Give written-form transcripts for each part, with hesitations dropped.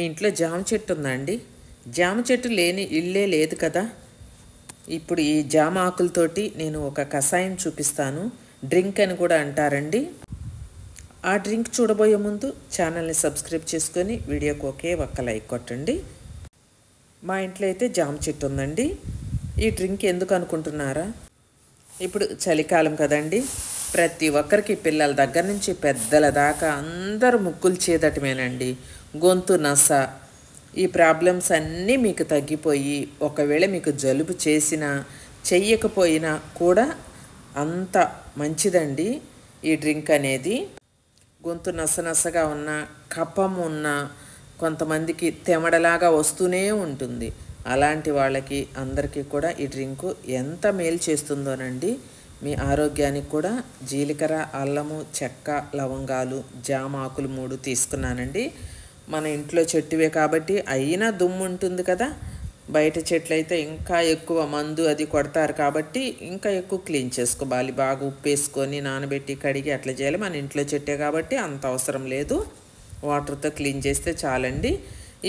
మీ ఇంట్లో జామ చెట్టు ఉందా అండి? జామ చెట్టు లేని ఇల్లే లేదు కదా. ఇప్పుడు ఈ జామ ఆకులతోటి నేను ఒక కషాయం చూపిస్తాను. డ్రింక్ అని కూడా అంటారండి. ఆ డ్రింక్ చూడబోయే ముందు ఛానల్ని సబ్స్క్రైబ్ చేసుకొని వీడియోకి ఒకే ఒక్క లైక్ కొట్టండి. మా ఇంట్లో అయితే జామ చెట్టు ఉందండి. ఈ డ్రింక్ ఎందుకు అనుకుంటున్నారా? ఇప్పుడు చలికాలం కదండి. ప్రతి ఒక్కరికి పిల్లల దగ్గర నుంచి పెద్దల దాకా అందరూ ముక్కులు చేదటమేనండి. గొంతు నస, ఈ ప్రాబ్లమ్స్ అన్నీ మీకు తగ్గిపోయి, ఒకవేళ మీకు జలుబు చేసినా చెయ్యకపోయినా కూడా అంత మంచిదండి ఈ డ్రింక్ అనేది. గొంతు నసనసగా ఉన్న, కఫం ఉన్న, కొంతమందికి తెమడలాగా వస్తూనే ఉంటుంది. అలాంటి వాళ్ళకి అందరికీ కూడా ఈ డ్రింకు ఎంత మేలు చేస్తుందోనండి. మీ ఆరోగ్యానికి కూడా జీలకర్ర, అల్లము, చెక్క, లవంగాలు, జామ ఆకులు 3 తీసుకున్నానండి. మన ఇంట్లో చెట్టువే కాబట్టి అయినా దుమ్ము ఉంటుంది కదా. బయట చెట్లు అయితే ఇంకా ఎక్కువ మందు అది కొడతారు కాబట్టి ఇంకా ఎక్కువ క్లీన్ చేసుకోవాలి. బాగా ఉప్పు వేసుకొని నానబెట్టి కడిగి అట్లా చేయాలి. మన ఇంట్లో చెట్టే కాబట్టి అంత అవసరం లేదు. వాటర్తో క్లీన్ చేస్తే చాలండి.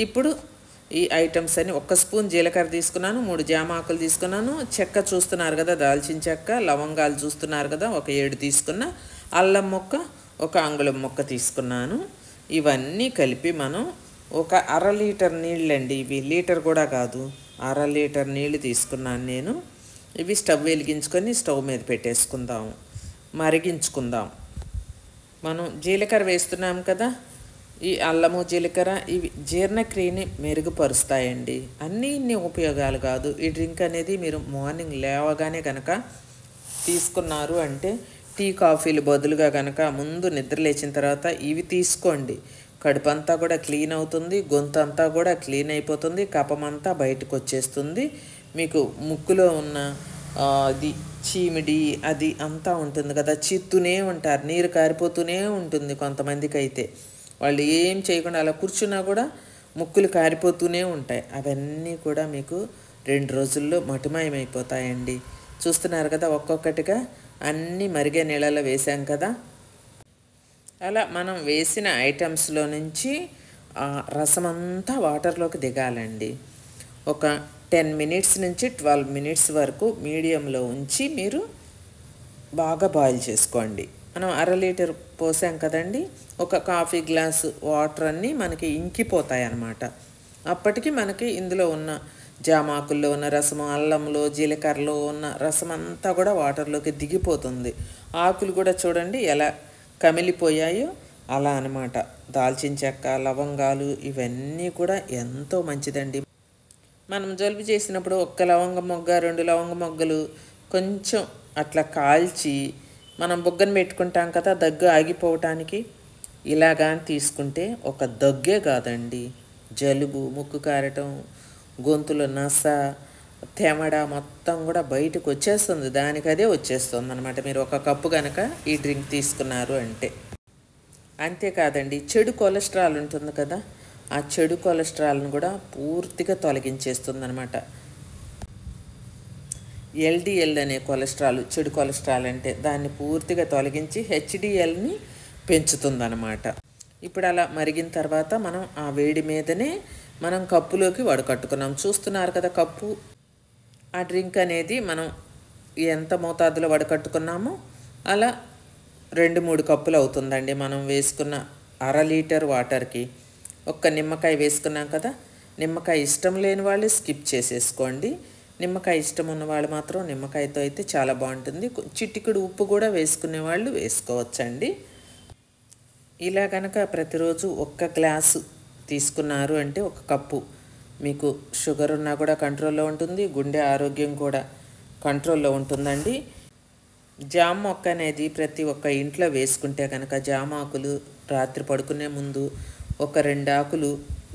ఇప్పుడు ఈ ఐటమ్స్ అన్ని 1 స్పూన్ జీలకర్ర తీసుకున్నాను, 3 జామ ఆకులు తీసుకున్నాను, చెక్క చూస్తున్నారు కదా, దాల్చిన చెక్క, లవంగాలు చూస్తున్నారు కదా, ఒక 7 తీసుకున్న, అల్లం ముక్క, 1 అంగుళం ముక్క తీసుకున్నాను. ఇవన్నీ కలిపి మనం ఒక 1/2 లీటర్ నీళ్ళండి. ఇవి లీటర్ కూడా కాదు, 1/2 లీటర్ నీళ్ళు తీసుకున్నాను నేను. ఇవి స్టవ్ వెలిగించుకొని స్టవ్ మీద పెట్టేసుకుందాం, మరిగించుకుందాం. మనం జీలకర్ర వేస్తున్నాం కదా, ఈ అల్లము జీలకర్ర ఇవి జీర్ణక్రియని మెరుగుపరుస్తాయండి. ఇన్ని ఉపయోగాలు కాదు. ఈ డ్రింక్ అనేది మీరు మార్నింగ్ లేవగానే కనుక తీసుకున్నారు అంటే, టీ కాఫీలు బదులుగా కనుక ముందు నిద్ర లేచిన తర్వాత ఇవి తీసుకోండి. కడుపు అంతా కూడా క్లీన్ అవుతుంది, గొంతు అంతా కూడా క్లీన్ అయిపోతుంది, కఫం అంతా బయటకు వచ్చేస్తుంది. మీకు ముక్కులో ఉన్న అది చీమిడి అది అంతా ఉంటుంది కదా, చిత్తునే ఉంటారు, నీరు కారిపోతూనే ఉంటుంది. కొంతమందికి అయితే వాళ్ళు ఏం చేయకుండా అలా కూర్చున్నా కూడా ముక్కులు కారిపోతూనే ఉంటాయి. అవన్నీ కూడా మీకు 2 రోజుల్లో మటుమాయమైపోతాయండి. చూస్తున్నారు కదా, ఒక్కొక్కటిగా అన్నీ మరిగే నీళ్ళలో వేసాం కదా. అలా మనం వేసిన ఐటమ్స్లో నుంచి రసమంతా వాటర్లోకి దిగాలండి. ఒక 10 మినిట్స్ నుంచి 12 మినిట్స్ వరకు మీడియంలో ఉంచి మీరు బాగా బాయిల్ చేసుకోండి. మనం 1/2 లీటర్ పోసాం కదండి, ఒక కాఫీ గ్లాసు వాటర్ అన్నీ మనకి ఇంకిపోతాయి అన్నమాట. అప్పటికి మనకి ఇందులో ఉన్న జామాకుల్లో ఉన్న రసము, అల్లంలో జీలకర్రలో ఉన్న రసం అంతా కూడా వాటర్లోకి దిగిపోతుంది. ఆకులు కూడా చూడండి ఎలా కమిలిపోయాయో అలా అనమాట. దాల్చిన చెక్క, లవంగాలు ఇవన్నీ కూడా ఎంతో మంచిదండి. మనం జలుబు చేసినప్పుడు 1 లవంగ మొగ్గ, 2 లవంగ మొగ్గలు కొంచెం అట్లా కాల్చి మనం బుగ్గన పెట్టుకుంటాం కదా దగ్గు ఆగిపోవటానికి. ఇలాగా తీసుకుంటే ఒక దగ్గే కాదండి, జలుబు, ముక్కు కారటం, గొంతులో నస, తెమడ మొత్తం కూడా బయటకు వచ్చేస్తుంది. దానికి అదే వచ్చేస్తుంది అనమాట. మీరు 1 కప్పు కనుక ఈ డ్రింక్ తీసుకున్నారు అంటే. అంతేకాదండి, చెడు కొలెస్ట్రాల్ ఉంటుంది కదా, ఆ చెడు కొలెస్ట్రాల్ను కూడా పూర్తిగా తొలగించేస్తుంది అనమాట. LDL అనే కొలెస్ట్రాల్, చెడు కొలెస్ట్రాల్ అంటే దాన్ని పూర్తిగా తొలగించి HDLని పెంచుతుందన్నమాట. ఇప్పుడు అలా మరిగిన తర్వాత మనం ఆ వేడి మీదనే మనం కప్పులోకి వడకట్టుకున్నాం. చూస్తున్నారు కదా కప్పు. ఆ డ్రింక్ అనేది మనం ఎంత మోతాదులో వడకట్టుకున్నామో అలా 2-3 కప్పులు అవుతుందండి. మనం వేసుకున్న 1/2 లీటర్ వాటర్కి 1 నిమ్మకాయ వేసుకున్నాం కదా. నిమ్మకాయ ఇష్టం లేని వాళ్ళు స్కిప్ చేసేసుకోండి. నిమ్మకాయ ఇష్టం ఉన్న వాళ్ళు మాత్రం నిమ్మకాయతో అయితే చాలా బాగుంటుంది. చిటికెడు ఉప్పు కూడా వేసుకునే వాళ్ళు వేసుకోవచ్చండి. ఇలా కనుక ప్రతిరోజు 1 గ్లాసు తీసుకున్నారు అంటే 1 కప్పు మీకు షుగర్ ఉన్నా కూడా కంట్రోల్లో ఉంటుంది, గుండె ఆరోగ్యం కూడా కంట్రోల్లో ఉంటుందండి. జామ మొక్క అనేది ప్రతి ఒక్క ఇంట్లో వేసుకుంటే కనుక జామ ఆకులు రాత్రి పడుకునే ముందు 1-2 ఆకులు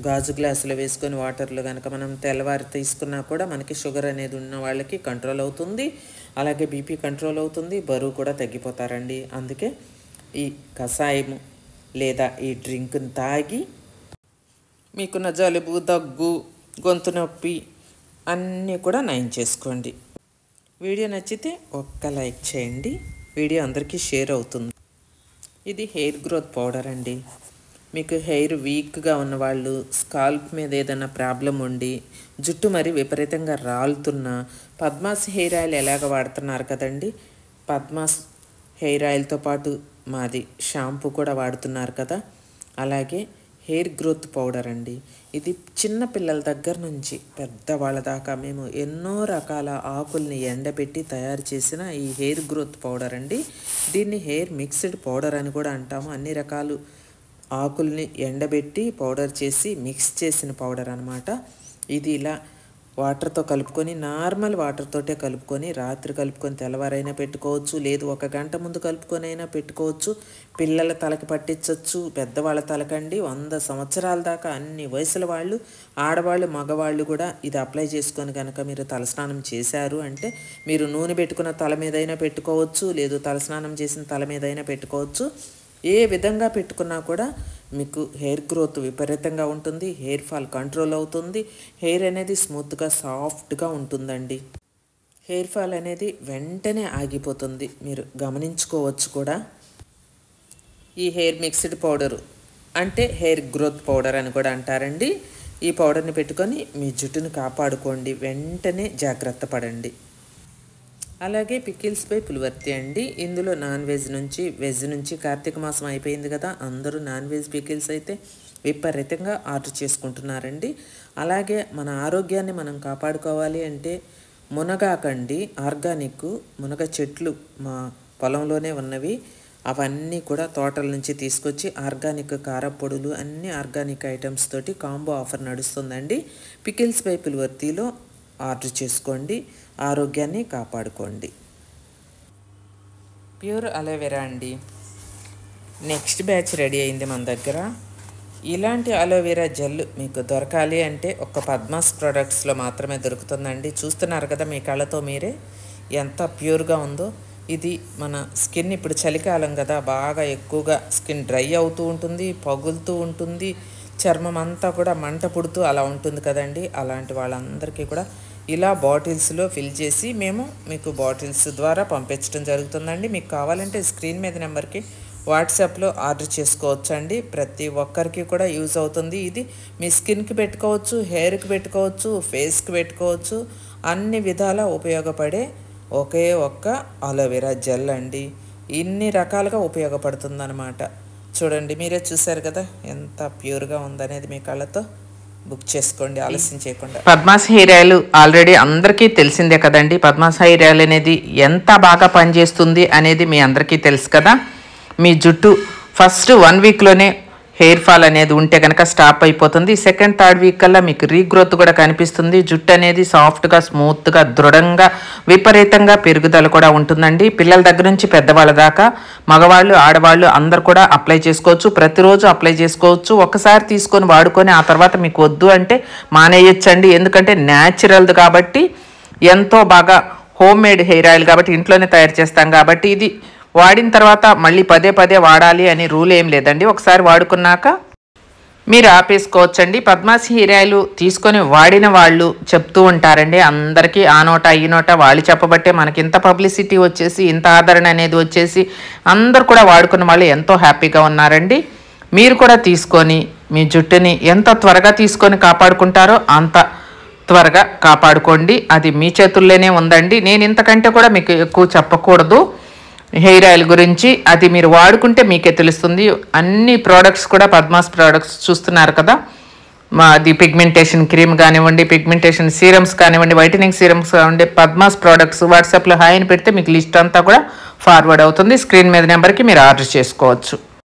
గాజు గ్లాసులో వేసుకొని వాటర్లో కనుక మనం తెల్లవారి తీసుకున్నా కూడా మనకి షుగర్ అనేది ఉన్న వాళ్ళకి కంట్రోల్ అవుతుంది. అలాగే బీపీ కంట్రోల్ అవుతుంది, బరువు కూడా తగ్గిపోతారండి. అందుకే ఈ కషాయం లేదా ఈ డ్రింక్ని తాగి మీకున్న జలుబు, దగ్గు, గొంతు నొప్పి అన్నీ కూడా నయం చేసుకోండి. వీడియో నచ్చితే 1 లైక్ చేయండి. వీడియో అందరికీ షేర్ అవుతుంది. ఇది హెయిర్ గ్రోత్ పౌడర్ అండి. మీకు హెయిర్ వీక్గా ఉన్నవాళ్ళు, స్కాల్ప్ మీద ఏదైనా ప్రాబ్లం ఉండి జుట్టు మరి విపరీతంగా రాలుతున్నా పద్మాస్ హెయిర్ ఆయిల్ ఎలాగ వాడుతున్నారు కదండి, పద్మాస్ హెయిర్ ఆయిల్తో పాటు మాది షాంపూ కూడా వాడుతున్నారు కదా, అలాగే హెయిర్ గ్రోత్ పౌడర్ అండి. ఇది చిన్న పిల్లల దగ్గర నుంచి పెద్దవాళ్ళ దాకా మేము ఎన్నో రకాల ఆకుల్ని ఎండబెట్టి తయారు చేసిన ఈ హెయిర్ గ్రోత్ పౌడర్ అండి. దీన్ని హెయిర్ మిక్స్డ్ పౌడర్ అని కూడా అంటాము. అన్ని రకాలు ఆకుల్ని ఎండబెట్టి పౌడర్ చేసి మిక్స్ చేసిన పౌడర్ అనమాట. ఇది ఇలా వాటర్తో కలుపుకొని, నార్మల్ వాటర్తోటే కలుపుకొని రాత్రి కలుపుకొని తెల్లవారైనా పెట్టుకోవచ్చు, లేదు 1 గంట ముందు కలుపుకొని అయినా పెట్టుకోవచ్చు. పిల్లల తలకి పట్టించవచ్చు, పెద్దవాళ్ళ తలకండి 100 సంవత్సరాల దాకా అన్ని వయసుల వాళ్ళు, ఆడవాళ్ళు మగవాళ్ళు కూడా ఇది అప్లై చేసుకొని కనుక మీరు తలస్నానం చేశారు అంటే మీరు నూనె పెట్టుకున్న తల మీదైనా పెట్టుకోవచ్చు, లేదు తలస్నానం చేసిన తల మీదైనా పెట్టుకోవచ్చు. ఏ విధంగా పెట్టుకున్నా కూడా మీకు హెయిర్ గ్రోత్ విపరీతంగా ఉంటుంది, హెయిర్ ఫాల్ కంట్రోల్ అవుతుంది, హెయిర్ అనేది స్మూత్గా సాఫ్ట్గా ఉంటుందండి. హెయిర్ ఫాల్ అనేది వెంటనే ఆగిపోతుంది, మీరు గమనించుకోవచ్చు కూడా. ఈ హెయిర్ మిక్స్డ్ పౌడరు అంటే హెయిర్ గ్రోత్ పౌడర్ అని కూడా అంటారండి. ఈ పౌడర్ని పెట్టుకొని మీ జుట్టును కాపాడుకోండి, వెంటనే జాగ్రత్త పడండి. అలాగే పికిల్స్పై పులివర్తి అండి. ఇందులో నాన్ వెజ్ నుంచి, వెజ్ నుంచి కార్తీక మాసం అయిపోయింది కదా, అందరూ నాన్ వెజ్ పికిల్స్ అయితే విపరీతంగా ఆర్డర్ చేసుకుంటున్నారండి. అలాగే మన ఆరోగ్యాన్ని మనం కాపాడుకోవాలి అంటే మునగాకండి, ఆర్గానిక్ మునగ చెట్లు మా పొలంలోనే ఉన్నవి, అవన్నీ కూడా తోటల నుంచి తీసుకొచ్చి ఆర్గానిక్ కారపొడులు అన్ని ఆర్గానిక్ ఐటమ్స్ తోటి కాంబో ఆఫర్ నడుస్తుందండి. పికిల్స్పై పులివర్తిలో ఆర్డర్ చేసుకోండి, ఆరోగ్యాన్ని కాపాడుకోండి. ప్యూర్ అలోవెరా అండి. నెక్స్ట్ బ్యాచ్ రెడీ అయింది మన దగ్గర. ఇలాంటి అలోవెరా జెల్ మీకు దొరకాలి అంటే ఒక్క పద్మాస్ ప్రోడక్ట్స్లో మాత్రమే దొరుకుతుందండి. చూస్తున్నారు కదా మీ కళ్ళతో మీరే ఎంత ప్యూర్గా ఉందో. ఇది మన స్కిన్ ఇప్పుడు చలికాలం కదా, బాగా ఎక్కువగా స్కిన్ డ్రై అవుతూ ఉంటుంది, పగులుతూ ఉంటుంది, చర్మం అంతా కూడా మంట పుడుతూ అలా ఉంటుంది కదండి. అలాంటి వాళ్ళందరికీ కూడా ఇలా బాటిల్స్లో ఫిల్ చేసి మేము మీకు బాటిల్స్ ద్వారా పంపించడం జరుగుతుందండి. మీకు కావాలంటే స్క్రీన్ మీద నెంబర్కి వాట్సాప్లో ఆర్డర్ చేసుకోవచ్చు అండి. ప్రతి ఒక్కరికి కూడా యూజ్ అవుతుంది. ఇది మీ స్కిన్కి పెట్టుకోవచ్చు, హెయిర్కి పెట్టుకోవచ్చు, ఫేస్కి పెట్టుకోవచ్చు, అన్ని విధాల ఉపయోగపడే ఒకే ఒక్క అలోవెరా జెల్ అండి. ఇన్ని రకాలుగా ఉపయోగపడుతుందన్నమాట. చూడండి, మీరే చూసారు కదా ఎంత ప్యూర్గా ఉందనేది. మీ కళ్ళతో బుక్ చేసుకోండి ఆలస్యం చేయకుండా. పద్మాస్ హెయిర్ ఆయిల్ ఆల్రెడీ అందరికీ తెలిసిందే కదండి. పద్మాస్ హెయిర్ ఆయిల్ అనేది ఎంత బాగా పనిచేస్తుంది అనేది మీ అందరికీ తెలుసు కదా. మీ జుట్టు ఫస్ట్ 1 వీక్లోనే హెయిర్ ఫాల్ అనేది ఉంటే కనుక స్టాప్ అయిపోతుంది. సెకండ్, థర్డ్ వీక్ కల్లా మీకు రీగ్రోత్ కూడా కనిపిస్తుంది. జుట్టు అనేది సాఫ్ట్గా, స్మూత్గా, దృఢంగా, విపరీతంగా పెరుగుదల కూడా ఉంటుందండి. పిల్లల దగ్గర నుంచి పెద్దవాళ్ళ దాకా, మగవాళ్ళు ఆడవాళ్ళు అందరు కూడా అప్లై చేసుకోవచ్చు. ప్రతిరోజు అప్లై చేసుకోవచ్చు. ఒకసారి తీసుకొని వాడుకొని ఆ తర్వాత మీకు వద్దు అంటే మానేయచ్చండి. ఎందుకంటే న్యాచురల్ది కాబట్టి, ఎంతో బాగా హోమ్ మేడ్ హెయిర్ ఆయిల్ కాబట్టి, ఇంట్లోనే తయారు చేస్తాం కాబట్టి ఇది వాడిన తర్వాత మళ్ళీ పదే పదే వాడాలి అని రూల్ ఏం లేదండి. ఒకసారి వాడుకున్నాక మీరు ఆపేసుకోవచ్చండి. పద్మాస్ హెయిర్ ఆయిల్ తీసుకొని వాడిన వాళ్ళు చెప్తూ ఉంటారండి అందరికీ, ఆ నోట ఈ నోట వాళ్ళు చెప్పబట్టే మనకి ఇంత పబ్లిసిటీ వచ్చేసి, ఇంత ఆదరణ అనేది వచ్చేసి అందరు కూడా వాడుకున్న వాళ్ళు ఎంతో హ్యాపీగా ఉన్నారండి. మీరు కూడా తీసుకొని మీ జుట్టుని ఎంత త్వరగా తీసుకొని కాపాడుకుంటారో అంత త్వరగా కాపాడుకోండి. అది మీ చేతుల్లోనే ఉందండి. నేను ఇంతకంటే కూడా మీకు ఎక్కువ చెప్పకూడదు హెయిర్ ఆయిల్ గురించి. అది మీరు వాడుకుంటే మీకే తెలుస్తుంది. అన్ని ప్రోడక్ట్స్ కూడా పద్మాస్ ప్రోడక్ట్స్ చూస్తున్నారు కదా. అది పిగ్మెంటేషన్ క్రీమ్ కానివ్వండి, పిగ్మెంటేషన్ సీరమ్స్ కానివ్వండి, వైటనింగ్ సీరమ్స్ కానివ్వండి, పద్మాస్ ప్రోడక్ట్స్ వాట్సాప్లో హాయ్ అని పెడితే మీకు లిస్ట్ అంతా కూడా ఫార్వర్డ్ అవుతుంది. స్క్రీన్ మీద నెంబర్కి మీరు ఆర్డర్ చేసుకోవచ్చు.